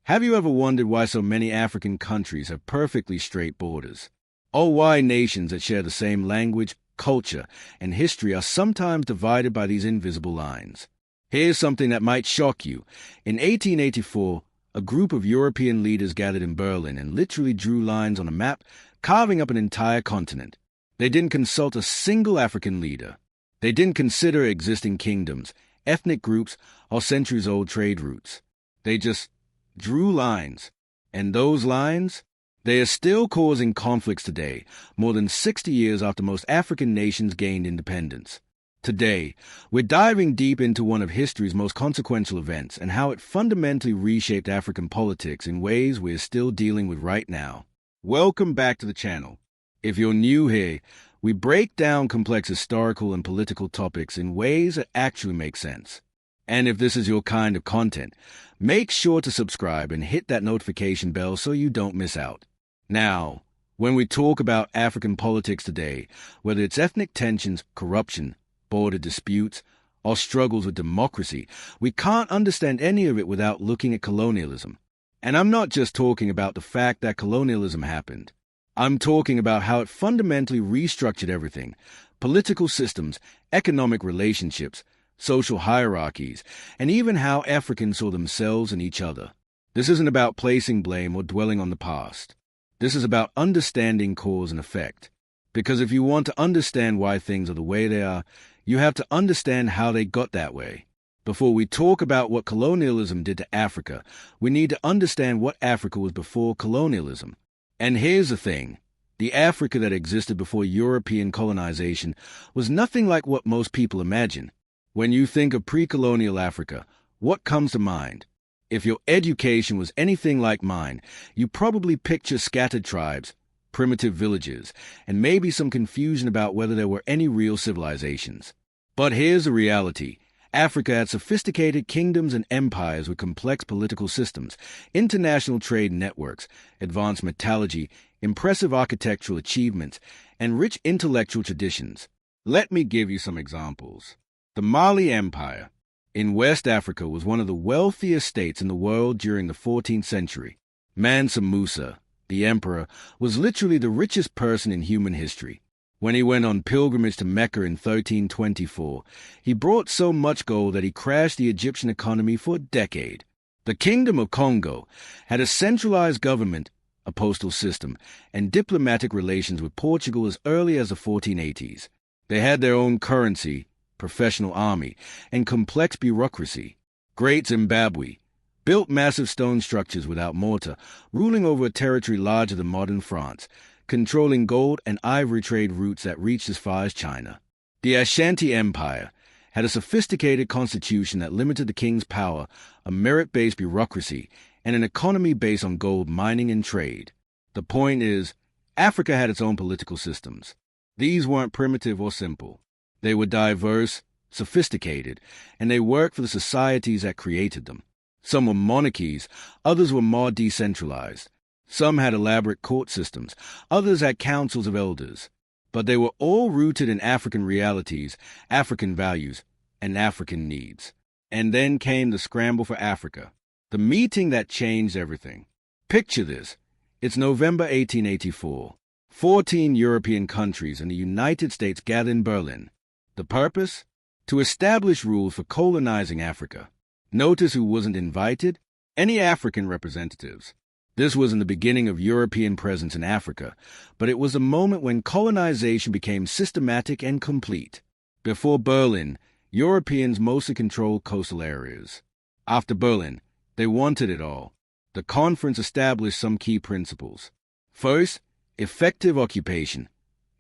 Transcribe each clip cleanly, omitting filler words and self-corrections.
Have you ever wondered why so many African countries have perfectly straight borders? Or why nations that share the same language, culture, and history are sometimes divided by these invisible lines? Here's something that might shock you. In 1884, a group of European leaders gathered in Berlin and literally drew lines on a map, carving up an entire continent. They didn't consult a single African leader. They didn't consider existing kingdoms, ethnic groups, or centuries-old trade routes. They just drew lines. And those lines, they are still causing conflicts today, more than 60 years after most African nations gained independence. Today, we're diving deep into one of history's most consequential events and how it fundamentally reshaped African politics in ways we're still dealing with right now. Welcome back to the channel. If you're new here, we break down complex historical and political topics in ways that actually make sense. And if this is your kind of content, make sure to subscribe and hit that notification bell so you don't miss out. Now, when we talk about African politics today, whether it's ethnic tensions, corruption, border disputes, or struggles with democracy, we can't understand any of it without looking at colonialism. And I'm not just talking about the fact that colonialism happened. I'm talking about how it fundamentally restructured everything: political systems, economic relationships, social hierarchies, and even how Africans saw themselves and each other. This isn't about placing blame or dwelling on the past. This is about understanding cause and effect. Because if you want to understand why things are the way they are, you have to understand how they got that way. Before we talk about what colonialism did to Africa, we need to understand what Africa was before colonialism. And here's the thing. The Africa that existed before European colonization was nothing like what most people imagine. When you think of pre-colonial Africa, what comes to mind? If your education was anything like mine, you probably picture scattered tribes, primitive villages, and maybe some confusion about whether there were any real civilizations. But here's the reality. Africa had sophisticated kingdoms and empires with complex political systems, international trade networks, advanced metallurgy, impressive architectural achievements, and rich intellectual traditions. Let me give you some examples. The Mali Empire in West Africa was one of the wealthiest states in the world during the 14th century. Mansa Musa, the emperor, was literally the richest person in human history. When he went on pilgrimage to Mecca in 1324, he brought so much gold that he crashed the Egyptian economy for a decade. The Kingdom of Congo had a centralized government, a postal system, and diplomatic relations with Portugal as early as the 1480s. They had their own currency, professional army, and complex bureaucracy. Great Zimbabwe built massive stone structures without mortar, ruling over a territory larger than modern France, controlling gold and ivory trade routes that reached as far as China. The Ashanti Empire had a sophisticated constitution that limited the king's power, a merit-based bureaucracy, and an economy based on gold mining and trade. The point is, Africa had its own political systems. These weren't primitive or simple. They were diverse, sophisticated, and they worked for the societies that created them. Some were monarchies, others were more decentralized. Some had elaborate court systems, others had councils of elders. But they were all rooted in African realities, African values, and African needs. And then came the scramble for Africa, the meeting that changed everything. Picture this. It's November 1884. 14 European countries and the United States gather in Berlin. The purpose? To establish rules for colonizing Africa. Notice who wasn't invited? Any African representatives. This wasn't the beginning of European presence in Africa, but it was a moment when colonization became systematic and complete. Before Berlin, Europeans mostly controlled coastal areas. After Berlin, they wanted it all. The conference established some key principles. First, effective occupation.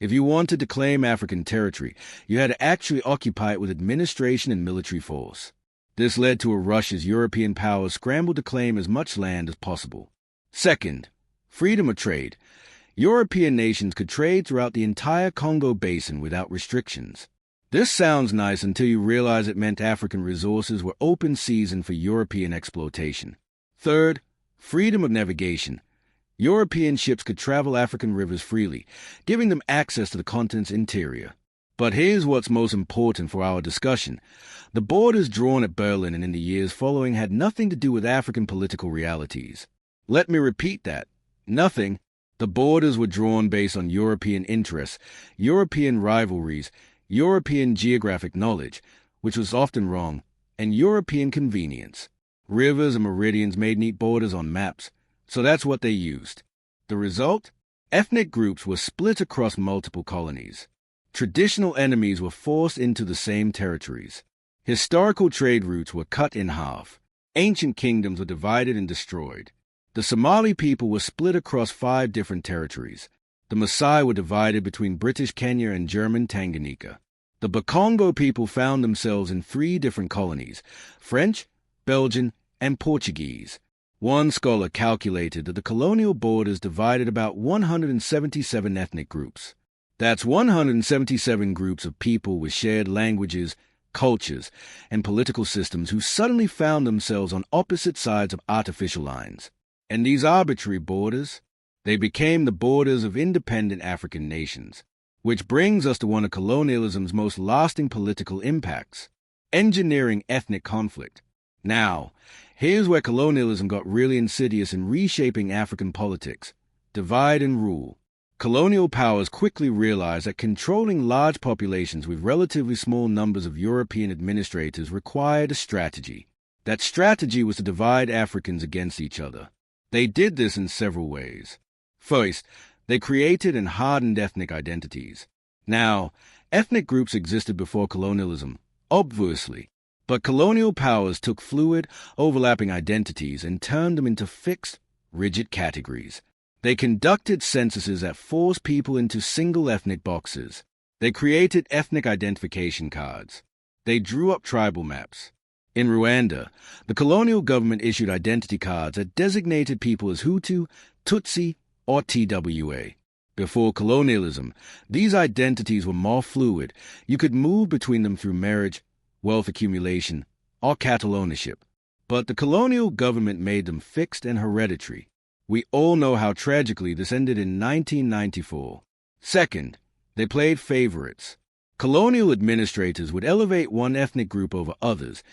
If you wanted to claim African territory, you had to actually occupy it with administration and military force. This led to a rush as European powers scrambled to claim as much land as possible. Second, freedom of trade. European nations could trade throughout the entire Congo basin without restrictions. This sounds nice until you realize it meant African resources were open season for European exploitation. Third, freedom of navigation. European ships could travel African rivers freely, giving them access to the continent's interior. But here's what's most important for our discussion. The borders drawn at Berlin and in the years following had nothing to do with African political realities. Let me repeat that. Nothing. The borders were drawn based on European interests, European rivalries, European geographic knowledge, which was often wrong, and European convenience. Rivers and meridians made neat borders on maps, so that's what they used. The result? Ethnic groups were split across multiple colonies. Traditional enemies were forced into the same territories. Historical trade routes were cut in half. Ancient kingdoms were divided and destroyed. The Somali people were split across 5 different territories. The Maasai were divided between British Kenya and German Tanganyika. The Bakongo people found themselves in 3 different colonies: French, Belgian, and Portuguese. One scholar calculated that the colonial borders divided about 177 ethnic groups. That's 177 groups of people with shared languages, cultures, and political systems who suddenly found themselves on opposite sides of artificial lines. And these arbitrary borders, they became the borders of independent African nations. Which brings us to one of colonialism's most lasting political impacts: engineering ethnic conflict. Now, here's where colonialism got really insidious in reshaping African politics. Divide and rule. Colonial powers quickly realized that controlling large populations with relatively small numbers of European administrators required a strategy. That strategy was to divide Africans against each other. They did this in several ways. First, they created and hardened ethnic identities. Now, ethnic groups existed before colonialism, obviously, but colonial powers took fluid, overlapping identities and turned them into fixed, rigid categories. They conducted censuses that forced people into single ethnic boxes. They created ethnic identification cards. They drew up tribal maps. In Rwanda, the colonial government issued identity cards that designated people as Hutu, Tutsi, or TWA. Before colonialism, these identities were more fluid. You could move between them through marriage, wealth accumulation, or cattle ownership. But the colonial government made them fixed and hereditary. We all know how tragically this ended in 1994. Second, they played favorites. Colonial administrators would elevate one ethnic group over others,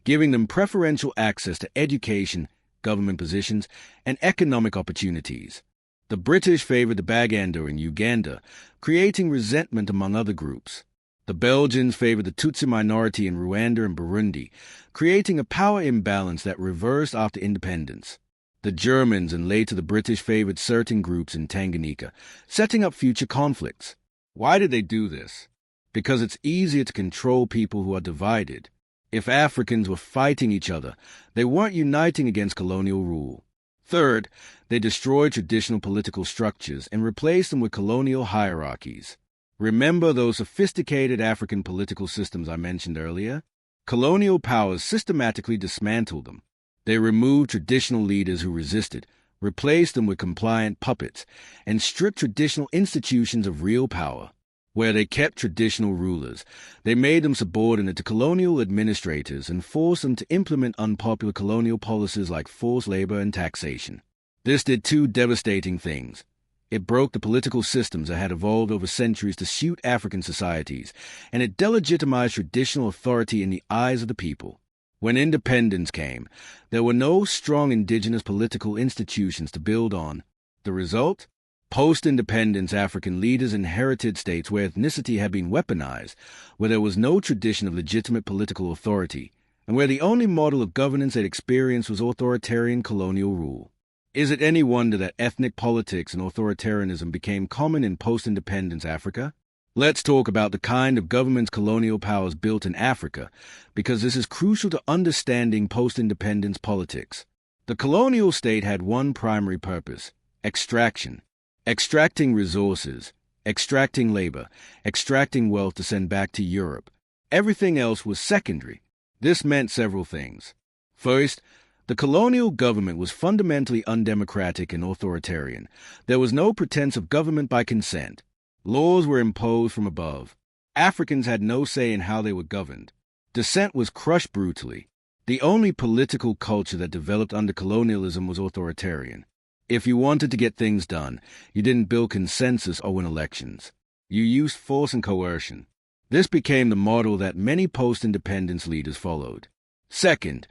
giving them preferential access to education, government positions, and economic opportunities. The British favored the Baganda in Uganda, creating resentment among other groups. The Belgians favored the Tutsi minority in Rwanda and Burundi, creating a power imbalance that reversed after independence. The Germans and later the British favored certain groups in Tanganyika, setting up future conflicts. Why did they do this? Because it's easier to control people who are divided. If Africans were fighting each other, they weren't uniting against colonial rule. Third, they destroyed traditional political structures and replaced them with colonial hierarchies. Remember those sophisticated African political systems I mentioned earlier? Colonial powers systematically dismantled them. They removed traditional leaders who resisted, replaced them with compliant puppets, and stripped traditional institutions of real power. Where they kept traditional rulers, they made them subordinate to colonial administrators and forced them to implement unpopular colonial policies like forced labor and taxation. This did 2 devastating things. It broke the political systems that had evolved over centuries to suit African societies, and it delegitimized traditional authority in the eyes of the people. When independence came, there were no strong indigenous political institutions to build on. The result? Post-independence African leaders inherited states where ethnicity had been weaponized, where there was no tradition of legitimate political authority, and where the only model of governance they'd experienced was authoritarian colonial rule. Is it any wonder that ethnic politics and authoritarianism became common in post-independence Africa? Let's talk about the kind of governments colonial powers built in Africa, because this is crucial to understanding post-independence politics. The colonial state had one primary purpose: extraction. Extracting resources, extracting labor, extracting wealth to send back to Europe. Everything else was secondary. This meant several things. First, the colonial government was fundamentally undemocratic and authoritarian. There was no pretense of government by consent. Laws were imposed from above. Africans had no say in how they were governed. Dissent was crushed brutally. The only political culture that developed under colonialism was authoritarian. If you wanted to get things done, you didn't build consensus or win elections. You used force and coercion. This became the model that many post-independence leaders followed. Second,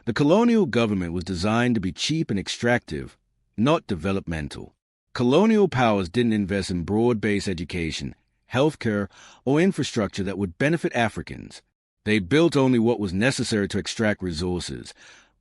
the colonial government was designed to be cheap and extractive, not developmental. Colonial powers didn't invest in broad-based education, healthcare, or infrastructure that would benefit Africans. They built only what was necessary to extract resources: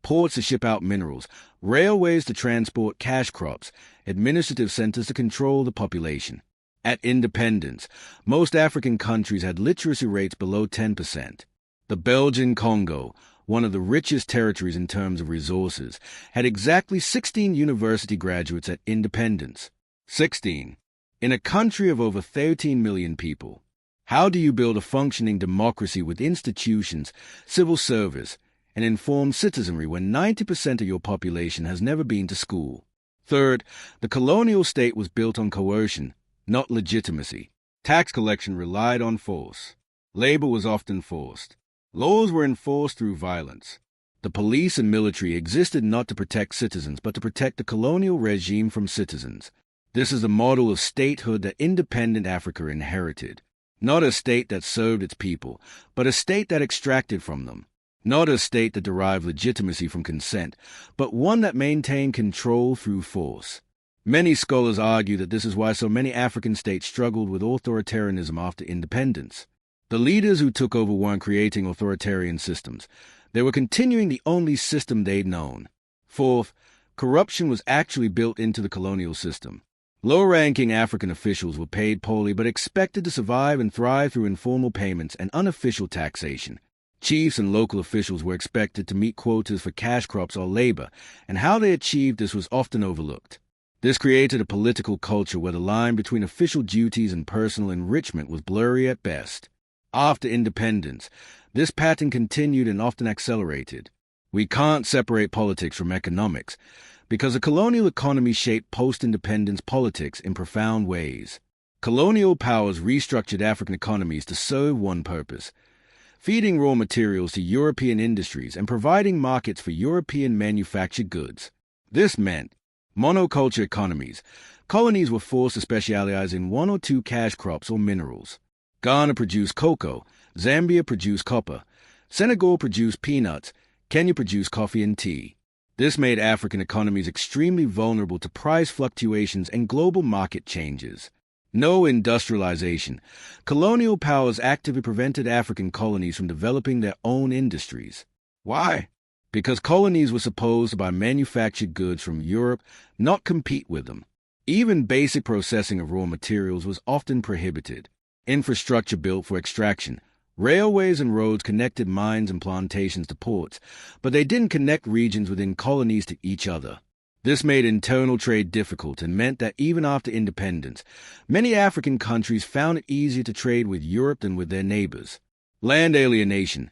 ports to ship out minerals, railways to transport cash crops, administrative centers to control the population. At independence, most African countries had literacy rates below 10%. The Belgian Congo, one of the richest territories in terms of resources, had exactly 16 university graduates at independence. 16. In a country of over 13 million people. How do you build a functioning democracy with institutions, civil service, and informed citizenry when 90% of your population has never been to school? Third, the colonial state was built on coercion, not legitimacy. Tax collection relied on force. Labor was often forced. Laws were enforced through violence. The police and military existed not to protect citizens, but to protect the colonial regime from citizens. This is the model of statehood that independent Africa inherited. Not a state that served its people, but a state that extracted from them. Not a state that derived legitimacy from consent, but one that maintained control through force. Many scholars argue that this is why so many African states struggled with authoritarianism after independence. The leaders who took over weren't creating authoritarian systems. They were continuing the only system they'd known. Fourth, corruption was actually built into the colonial system. Low-ranking African officials were paid poorly but expected to survive and thrive through informal payments and unofficial taxation. Chiefs and local officials were expected to meet quotas for cash crops or labor, and how they achieved this was often overlooked. This created a political culture where the line between official duties and personal enrichment was blurry at best. After independence, this pattern continued and often accelerated. We can't separate politics from economics, because the colonial economy shaped post-independence politics in profound ways. Colonial powers restructured African economies to serve one purpose: feeding raw materials to European industries and providing markets for European manufactured goods. This meant monoculture economies. Colonies were forced to specialize in one or two cash crops or minerals. Ghana produced cocoa, Zambia produced copper, Senegal produced peanuts, Kenya produced coffee and tea. This made African economies extremely vulnerable to price fluctuations and global market changes. No industrialization. Colonial powers actively prevented African colonies from developing their own industries. Why? Because colonies were supposed to buy manufactured goods from Europe, not compete with them. Even basic processing of raw materials was often prohibited. Infrastructure built for extraction. Railways and roads connected mines and plantations to ports, but they didn't connect regions within colonies to each other. This made internal trade difficult and meant that even after independence, many African countries found it easier to trade with Europe than with their neighbors. Land alienation.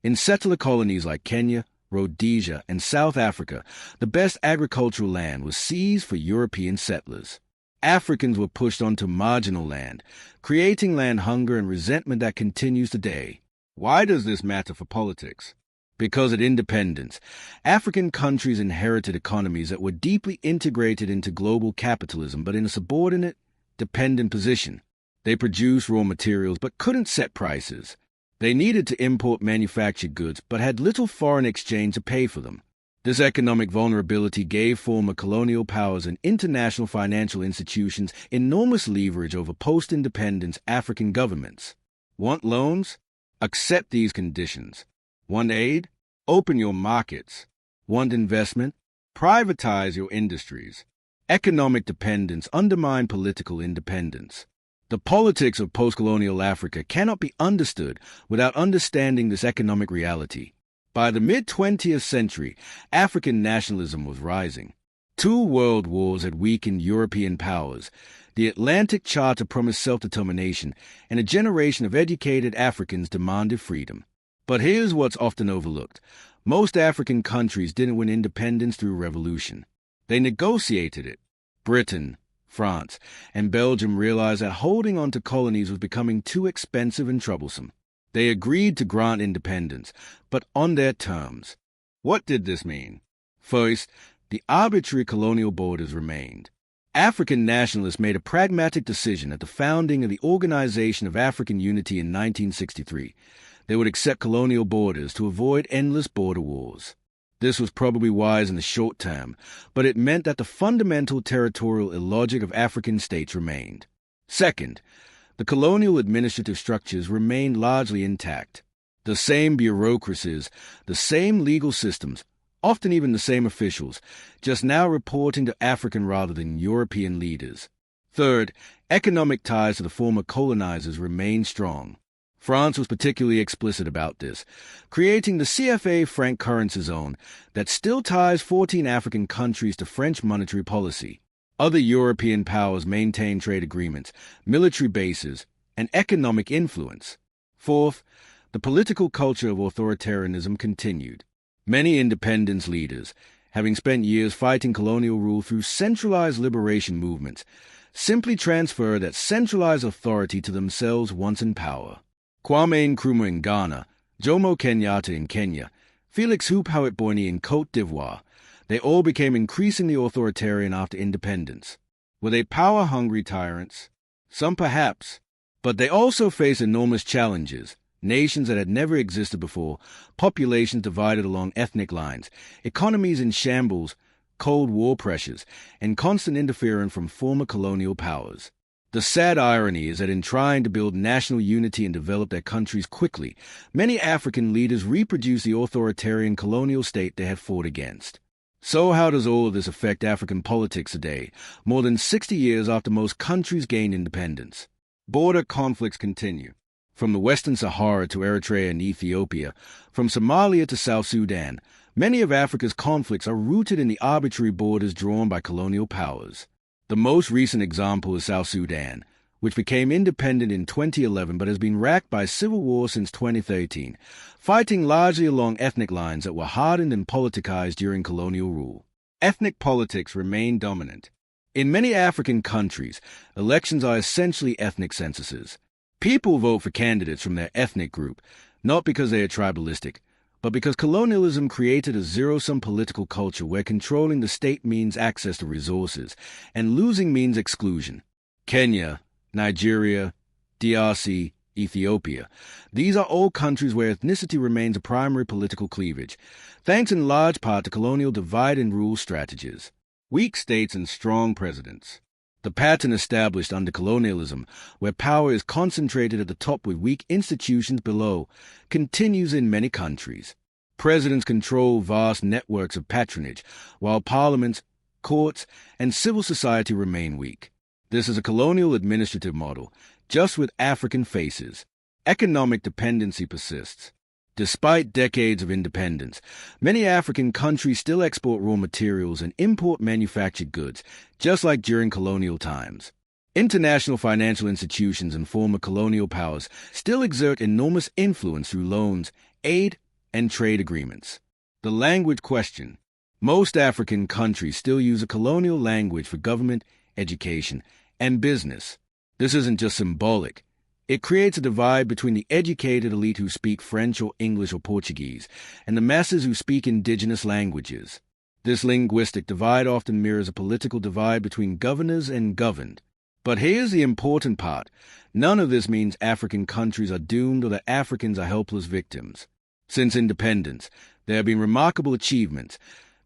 In settler colonies like Kenya, Rhodesia, and South Africa, the best agricultural land was seized for European settlers. Africans were pushed onto marginal land, creating land hunger and resentment that continues today. Why does this matter for politics? Because at independence, African countries inherited economies that were deeply integrated into global capitalism but in a subordinate, dependent position. They produced raw materials but couldn't set prices. They needed to import manufactured goods but had little foreign exchange to pay for them. This economic vulnerability gave former colonial powers and international financial institutions enormous leverage over post-independence African governments. Want loans? Accept these conditions. Want aid? Open your markets. Want investment? Privatize your industries. Economic dependence undermined political independence. The politics of post-colonial Africa cannot be understood without understanding this economic reality. By the mid-20th century, African nationalism was rising. 2 world wars had weakened European powers. The Atlantic Charter promised self-determination, and a generation of educated Africans demanded freedom. But here's what's often overlooked. Most African countries didn't win independence through revolution. They negotiated it. Britain, France, and Belgium realized that holding on to colonies was becoming too expensive and troublesome. They agreed to grant independence, but on their terms. What did this mean? First, the arbitrary colonial borders remained. African nationalists made a pragmatic decision at the founding of the Organization of African Unity in 1963. They would accept colonial borders to avoid endless border wars. This was probably wise in the short term, but it meant that the fundamental territorial illogic of African states remained. Second, the colonial administrative structures remained largely intact. The same bureaucracies, the same legal systems, often even the same officials, just now reporting to African rather than European leaders. Third, economic ties to the former colonizers remained strong. France was particularly explicit about this, creating the CFA franc currency zone that still ties 14 African countries to French monetary policy. Other European powers maintained trade agreements, military bases, and economic influence. Fourth, the political culture of authoritarianism continued. Many independence leaders, having spent years fighting colonial rule through centralized liberation movements, simply transferred that centralized authority to themselves once in power. Kwame Nkrumah in Ghana, Jomo Kenyatta in Kenya, Felix Houphouët-Boigny in Côte d'Ivoire, they all became increasingly authoritarian after independence. Were they power-hungry tyrants? Some perhaps, but they also faced enormous challenges. Nations that had never existed before, populations divided along ethnic lines, economies in shambles, Cold War pressures, and constant interference from former colonial powers. The sad irony is that in trying to build national unity and develop their countries quickly, many African leaders reproduced the authoritarian colonial state they had fought against. So how does all of this affect African politics today, more than 60 years after most countries gained independence? Border conflicts continue. From the Western Sahara to Eritrea and Ethiopia, from Somalia to South Sudan, many of Africa's conflicts are rooted in the arbitrary borders drawn by colonial powers. The most recent example is South Sudan, which became independent in 2011 but has been racked by civil war since 2013, fighting largely along ethnic lines that were hardened and politicized during colonial rule. Ethnic politics remain dominant. In many African countries, elections are essentially ethnic censuses. People vote for candidates from their ethnic group, not because they are tribalistic, but because colonialism created a zero-sum political culture where controlling the state means access to resources, and losing means exclusion. Kenya, Nigeria, DRC, Ethiopia. These are all countries where ethnicity remains a primary political cleavage, thanks in large part to colonial divide-and-rule strategies. Weak states and strong presidents. The pattern established under colonialism, where power is concentrated at the top with weak institutions below, continues in many countries. Presidents control vast networks of patronage, while parliaments, courts, and civil society remain weak. This is a colonial administrative model, just with African faces. Economic dependency persists. Despite decades of independence, many African countries still export raw materials and import manufactured goods, just like during colonial times. International financial institutions and former colonial powers still exert enormous influence through loans, aid, and trade agreements. The language question. Most African countries still use a colonial language for government, education, and business. This isn't just symbolic. It creates a divide between the educated elite who speak French or English or Portuguese and the masses who speak indigenous languages. This linguistic divide often mirrors a political divide between governors and governed. But here's the important part. None of this means African countries are doomed or that Africans are helpless victims. Since independence, there have been remarkable achievements.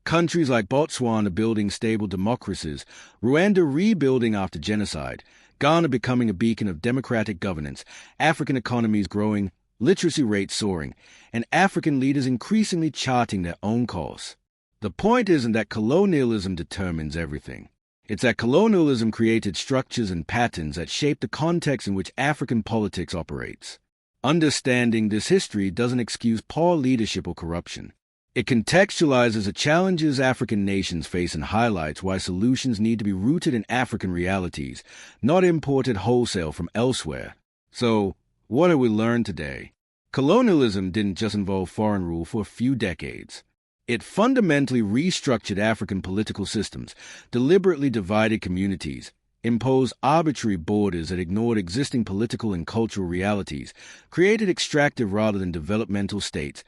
Countries like Botswana building stable democracies, Rwanda rebuilding after genocide, Ghana becoming a beacon of democratic governance, African economies growing, literacy rates soaring, and African leaders increasingly charting their own course. The point isn't that colonialism determines everything. It's that colonialism created structures and patterns that shape the context in which African politics operates. Understanding this history doesn't excuse poor leadership or corruption. It contextualizes the challenges African nations face and highlights why solutions need to be rooted in African realities, not imported wholesale from elsewhere. So, what have we learned today? Colonialism didn't just involve foreign rule for a few decades. It fundamentally restructured African political systems, deliberately divided communities, imposed arbitrary borders that ignored existing political and cultural realities, created extractive rather than developmental states,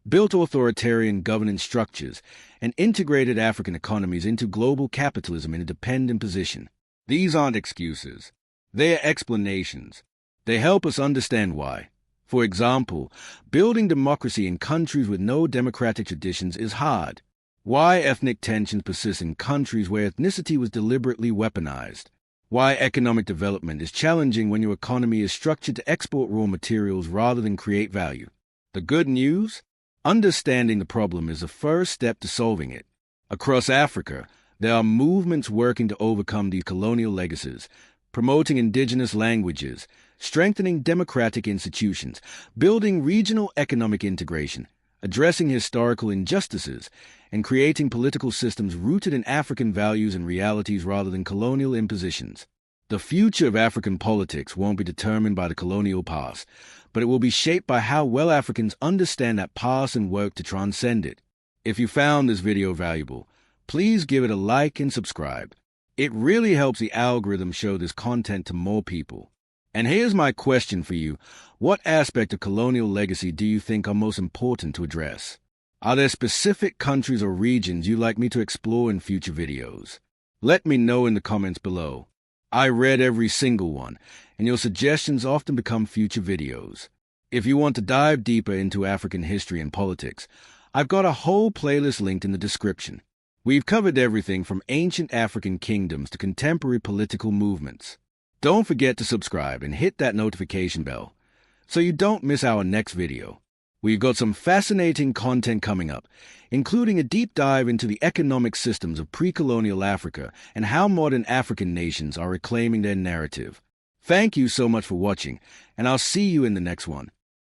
built authoritarian governance structures, and integrated African economies into global capitalism in a dependent position. These aren't excuses. They are explanations. They help us understand why. For example, building democracy in countries with no democratic traditions is hard. Why ethnic tensions persist in countries where ethnicity was deliberately weaponized. Why economic development is challenging when your economy is structured to export raw materials rather than create value. The good news? Understanding the problem is the first step to solving it. Across Africa, there are movements working to overcome these colonial legacies, promoting indigenous languages, strengthening democratic institutions, building regional economic integration, addressing historical injustices, and creating political systems rooted in African values and realities rather than colonial impositions. The future of African politics won't be determined by the colonial past, but it will be shaped by how well Africans understand that past and work to transcend it. If you found this video valuable, please give it a like and subscribe. It really helps the algorithm show this content to more people. And here's my question for you. What aspect of colonial legacy do you think are most important to address? Are there specific countries or regions you'd like me to explore in future videos? Let me know in the comments below. I read every single one, and your suggestions often become future videos. If you want to dive deeper into African history and politics, I've got a whole playlist linked in the description. We've covered everything from ancient African kingdoms to contemporary political movements. Don't forget to subscribe and hit that notification bell so you don't miss our next video. We've got some fascinating content coming up, including a deep dive into the economic systems of pre-colonial Africa and how modern African nations are reclaiming their narrative. Thank you so much for watching, and I'll see you in the next one.